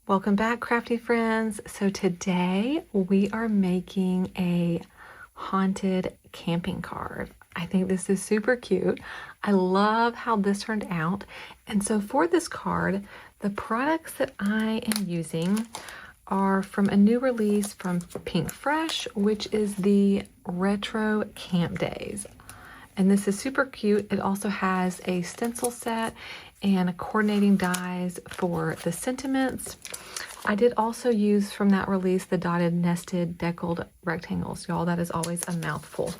Welcome back, crafty friends. So today we are making a haunted camping card. I think this is super cute. I love how this turned out. And so for this card, the products that I am using are from a new release from Pinkfresh, which is the Retro Camp Days. And this is super cute. It also has a stencil set and coordinating dies for the sentiments. I did also use from that release the dotted nested deckled rectangles. Y'all, that is always a mouthful.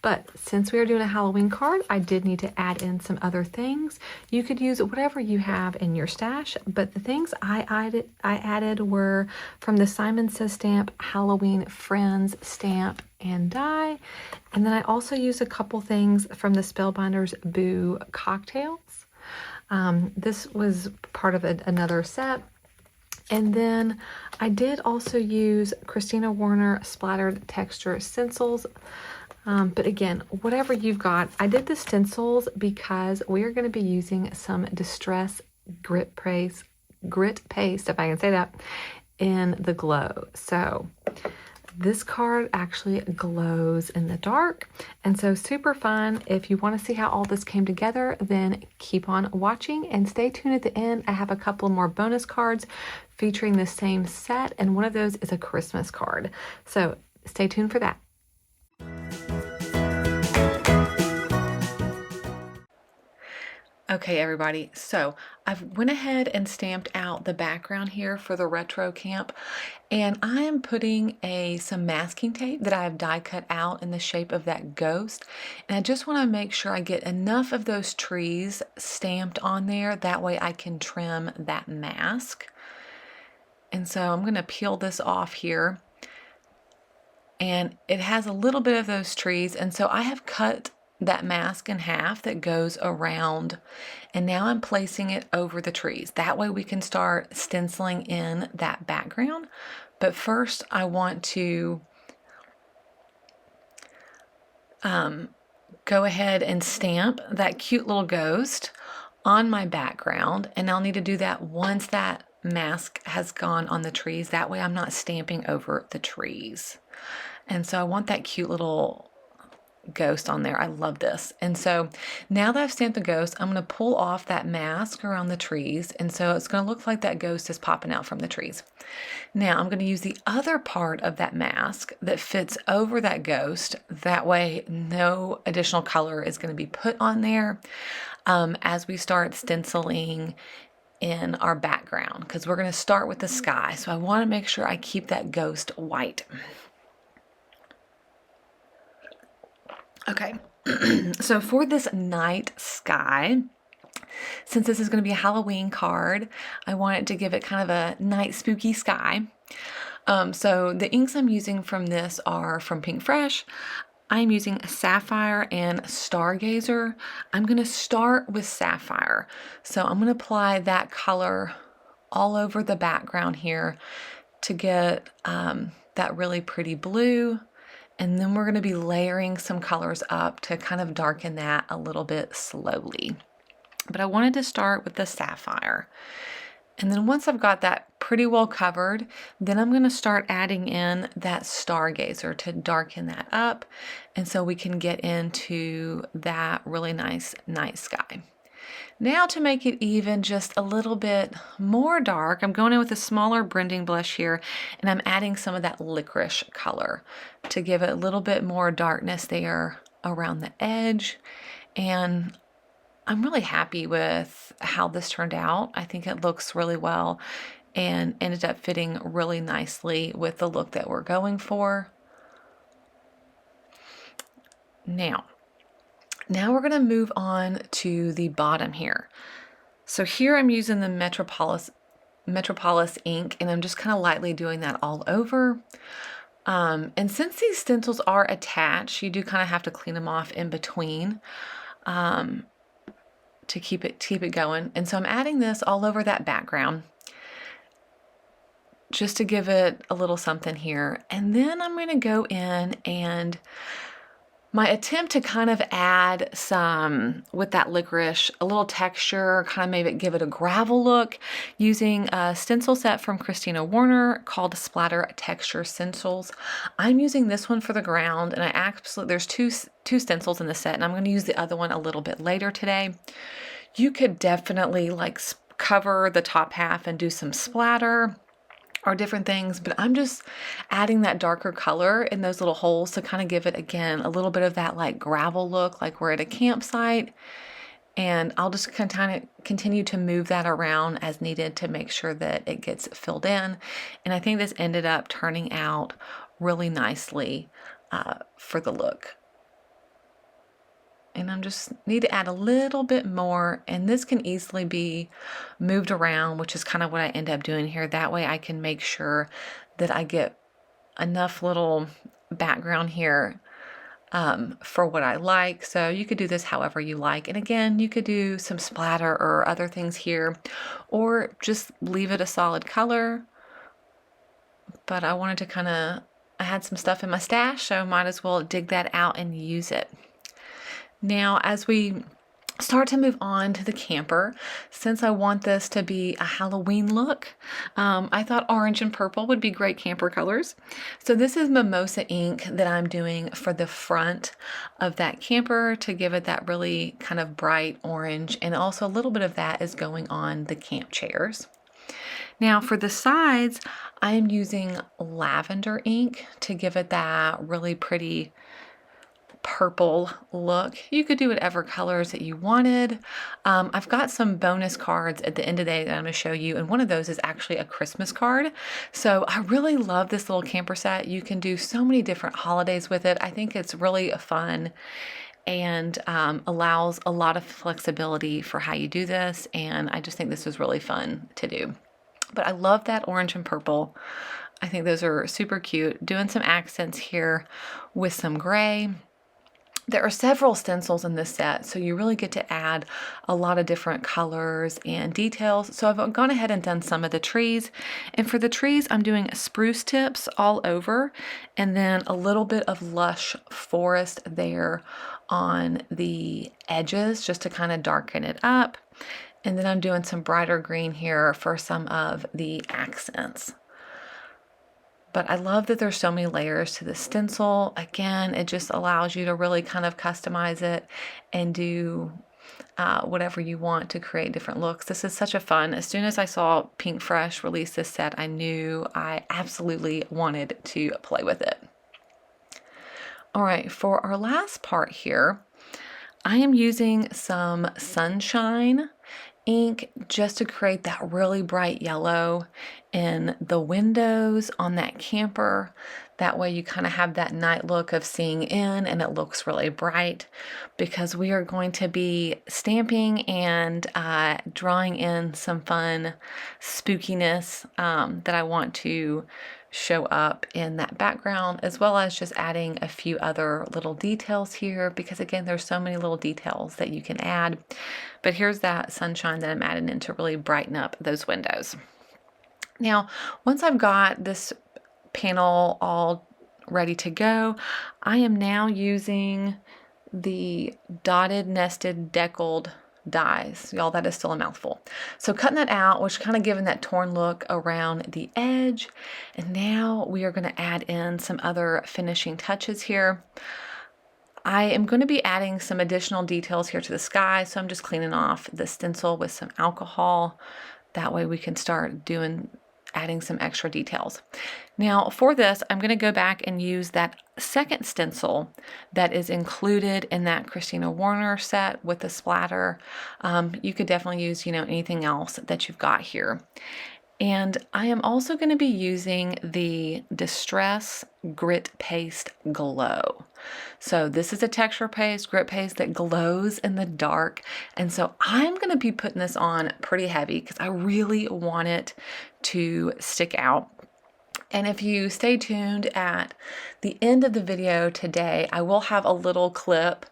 But since we are doing a Halloween card, I did need to add in some other things. You could use whatever you have in your stash, but the things I added were from the Simon Says stamp, Halloween Friends stamp and die. And then I also used a couple things from the Spellbinders Boo cocktails. This was part of another set. And then I did also use Kristina Werner splattered texture stencils. But again, whatever you've got, I did the stencils because we are going to be using some Distress grit paste, if I can say that, in the glow. So this card actually glows in the dark, and so super fun. If you want to see how all this came together, then keep on watching and stay tuned at the end. I have a couple more bonus cards featuring the same set, and one of those is a Christmas card. So stay tuned for that. Okay, everybody, so I've went ahead and stamped out the background here for the retro camp, and I am putting some masking tape that I have die cut out in the shape of that ghost, and I just want to make sure I get enough of those trees stamped on there, that way I can trim that mask. And so I'm going to peel this off here, and it has a little bit of those trees, and so I have cut that mask in half that goes around, and now I'm placing it over the trees. That way we can start stenciling in that background. But first I want to go ahead and stamp that cute little ghost on my background, and I'll need to do that once that mask has gone on the trees. That way I'm not stamping over the trees. And so I want that cute little ghost on there. I love this. And so now that I've stamped the ghost, I'm going to pull off that mask around the trees, and so it's going to look like that ghost is popping out from the trees. Now I'm going to use the other part of that mask that fits over that ghost. That way no additional color is going to be put on there as we start stenciling in our background, because we're going to start with the sky. So I want to make sure I keep that ghost white. Okay, so for this night sky, since this is going to be a Halloween card, I wanted to give it kind of a night spooky sky. So the inks I'm using from this are from Pinkfresh. I'm using Sapphire and Stargazer. I'm going to start with Sapphire. So I'm going to apply that color all over the background here to get that really pretty blue. And then we're going to be layering some colors up to kind of darken that a little bit slowly. But I wanted to start with the Sapphire. And then once I've got that pretty well covered, then I'm going to start adding in that Stargazer to darken that up. And so we can get into that really nice night sky. Now to make it even just a little bit more dark, I'm going in with a smaller blending brush here, and I'm adding some of that licorice color to give it a little bit more darkness there around the edge. And I'm really happy with how this turned out. I think it looks really well and ended up fitting really nicely with the look that we're going for. Now we're going to move on to the bottom here. So here I'm using the Metropolis ink, and I'm just kind of lightly doing that all over. And since these stencils are attached, you do kind of have to clean them off in between to keep it going. And so I'm adding this all over that background just to give it a little something here. And then I'm going to go in and My attempt to kind of add some, with that licorice, a little texture, kind of maybe give it a gravel look, using a stencil set from Kristina Werner called Splatter Texture Stencils. I'm using this one for the ground, and I absolutely, there's two stencils in the set, and I'm going to use the other one a little bit later today. You could definitely like cover the top half and do some splatter or different things, but I'm just adding that darker color in those little holes to kind of give it, again, a little bit of that like gravel look, like we're at a campsite. And I'll just kind of continue to move that around as needed to make sure that it gets filled in. And I think this ended up turning out really nicely for the look. And I'm just need to add a little bit more, and this can easily be moved around, which is kind of what I end up doing here. That way I can make sure that I get enough little background here for what I like. So you could do this however you like. And again, you could do some splatter or other things here, or just leave it a solid color. But I wanted to I had some stuff in my stash, so I might as well dig that out and use it. Now, as we start to move on to the camper, since I want this to be a Halloween look, I thought orange and purple would be great camper colors. So this is mimosa ink that I'm doing for the front of that camper to give it that really kind of bright orange, and also a little bit of that is going on the camp chairs. Now for the sides, I am using lavender ink to give it that really pretty purple look. You could do whatever colors that you wanted. I've got some bonus cards at the end of the day that I'm going to show you, and one of those is actually a Christmas card. So I really love this little camper set. You can do so many different holidays with it. I think it's really fun and allows a lot of flexibility for how you do this, and I just think this is really fun to do. But I love that orange and purple. I think those are super cute. Doing some accents here with some gray. There are several stencils in this set, so you really get to add a lot of different colors and details. So I've gone ahead and done some of the trees. And for the trees, I'm doing spruce tips all over, and then a little bit of lush forest there on the edges just to kind of darken it up. And then I'm doing some brighter green here for some of the accents. But I love that there's so many layers to the stencil. Again, it just allows you to really kind of customize it and do whatever you want to create different looks. This is such a fun. As soon as I saw Pinkfresh release this set, I knew I absolutely wanted to play with it. All right, for our last part here, I am using some sunshine ink just to create that really bright yellow in the windows on that camper. That way you kind of have that night look of seeing in, and it looks really bright, because we are going to be stamping and drawing in some fun spookiness that I want to show up in that background, as well as just adding a few other little details here, because again, there's so many little details that you can add. But here's that sunshine that I'm adding in to really brighten up those windows. Now, once I've got this panel all ready to go, I am now using the dotted nested deckled dies. Y'all, that is still a mouthful. So cutting that out, which kind of giving that torn look around the edge. And now we are going to add in some other finishing touches here. I am going to be adding some additional details here to the sky, so I'm just cleaning off the stencil with some alcohol. That way we can start adding some extra details. Now for this, I'm going to go back and use that second stencil that is included in that Kristina Werner set with the splatter. You could definitely use, anything else that you've got here. And I am also going to be using the Distress Grit Paste Glow. So this is a texture paste, grit paste that glows in the dark. And so I'm going to be putting this on pretty heavy because I really want it to stick out. And if you stay tuned at the end of the video today, I will have a little clip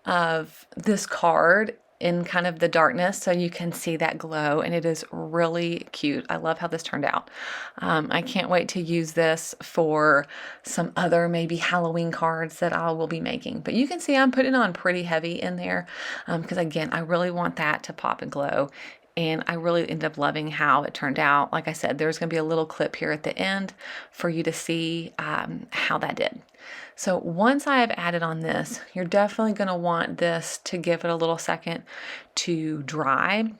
of this card in kind of the darkness so you can see that glow, and it is really cute. I love how this turned out. I can't wait to use this for some other maybe Halloween cards that I will be making. But you can see I'm putting on pretty heavy in there because again, I really want that to pop and glow. And I really ended up loving how it turned out. Like I said, there's going to be a little clip here at the end for you to see how that did. So once I have added on this, you're definitely going to want this to give it a little second to dry,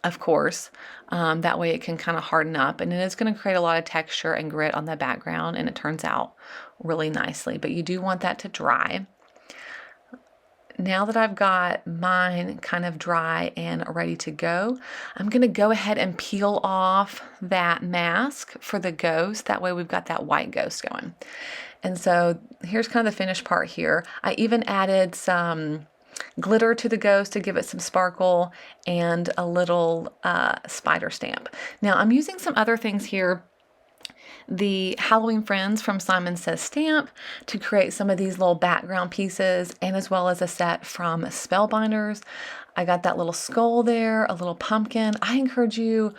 of course. That way it can kind of harden up, and it is going to create a lot of texture and grit on the background, and it turns out really nicely. But you do want that to dry. Now that I've got mine kind of dry and ready to go, I'm going to go ahead and peel off that mask for the ghost. That way we've got that white ghost going. And so here's kind of the finished part here. I even added some glitter to the ghost to give it some sparkle and a little spider stamp. Now I'm using some other things here. The Halloween Friends from Simon Says Stamp to create some of these little background pieces, and as well as a set from Spellbinders. I got that little skull there, a little pumpkin. I encourage you,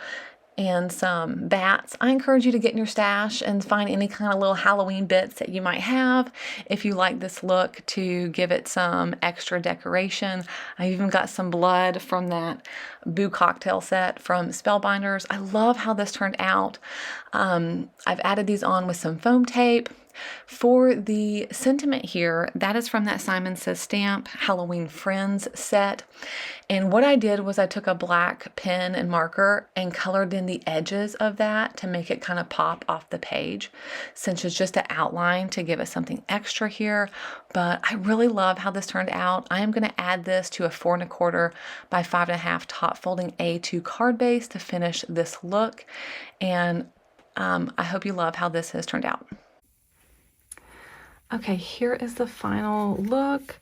and some bats. I encourage you to get in your stash and find any kind of little Halloween bits that you might have if you like this look, to give it some extra decoration. I even got some blood from that Boo cocktail set from Spellbinders. I love how this turned out. I've added these on with some foam tape. For the sentiment here, that is from that Simon Says Stamp Halloween Friends set. And what I did was I took a black pen and marker and colored in the edges of that to make it kind of pop off the page, since it's just an outline to give it something extra here. But I really love how this turned out. I am going to add this to a 4 1/4 by 5 1/2 top folding A2 card base to finish this look. And I hope you love how this has turned out. Okay, here is the final look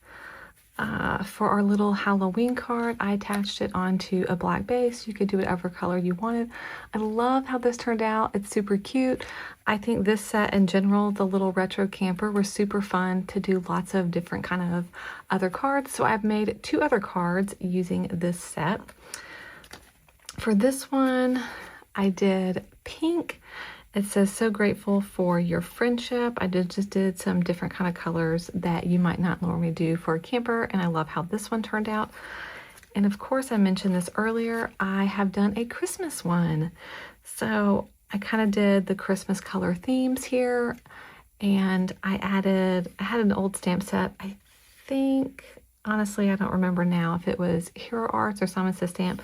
for our little Halloween card. I attached it onto a black base. You could do whatever color you wanted. I love how this turned out. It's super cute. I think this set in general, the little retro camper, was super fun to do lots of different kind of other cards. So I've made 2 other cards using this set. For this one, I did pink. It says, "So grateful for your friendship." I just did some different kind of colors that you might not normally do for a camper, and I love how this one turned out. And of course, I mentioned this earlier, I have done a Christmas one. So I kind of did the Christmas color themes here, and I had an old stamp set. I think, honestly, I don't remember now if it was Hero Arts or Simon Says Stamp,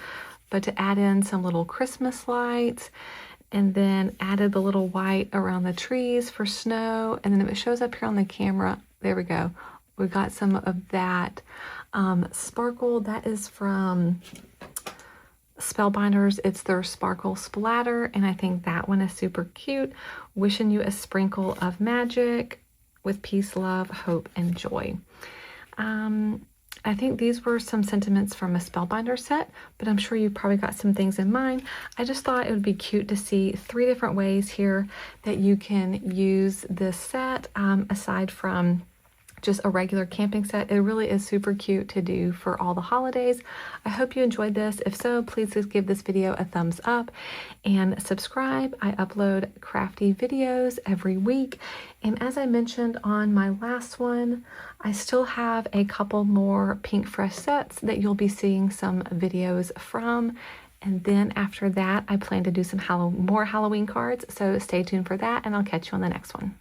but to add in some little Christmas lights, and then added the little white around the trees for snow. And then if it shows up here on the camera, there we go. We got some of that sparkle. That is from Spellbinders. It's their Sparkle Splatter, and I think that one is super cute. Wishing you a sprinkle of magic with peace, love, hope, and joy. I think these were some sentiments from a Spellbinder set, but I'm sure you probably got some things in mind. I just thought it would be cute to see 3 different ways here that you can use this set, aside from just a regular camping set. It really is super cute to do for all the holidays. I hope you enjoyed this. If so, please just give this video a thumbs up and subscribe. I upload crafty videos every week. And as I mentioned on my last one, I still have a couple more Pinkfresh sets that you'll be seeing some videos from. And then after that, I plan to do some more Halloween cards. So stay tuned for that, and I'll catch you on the next one.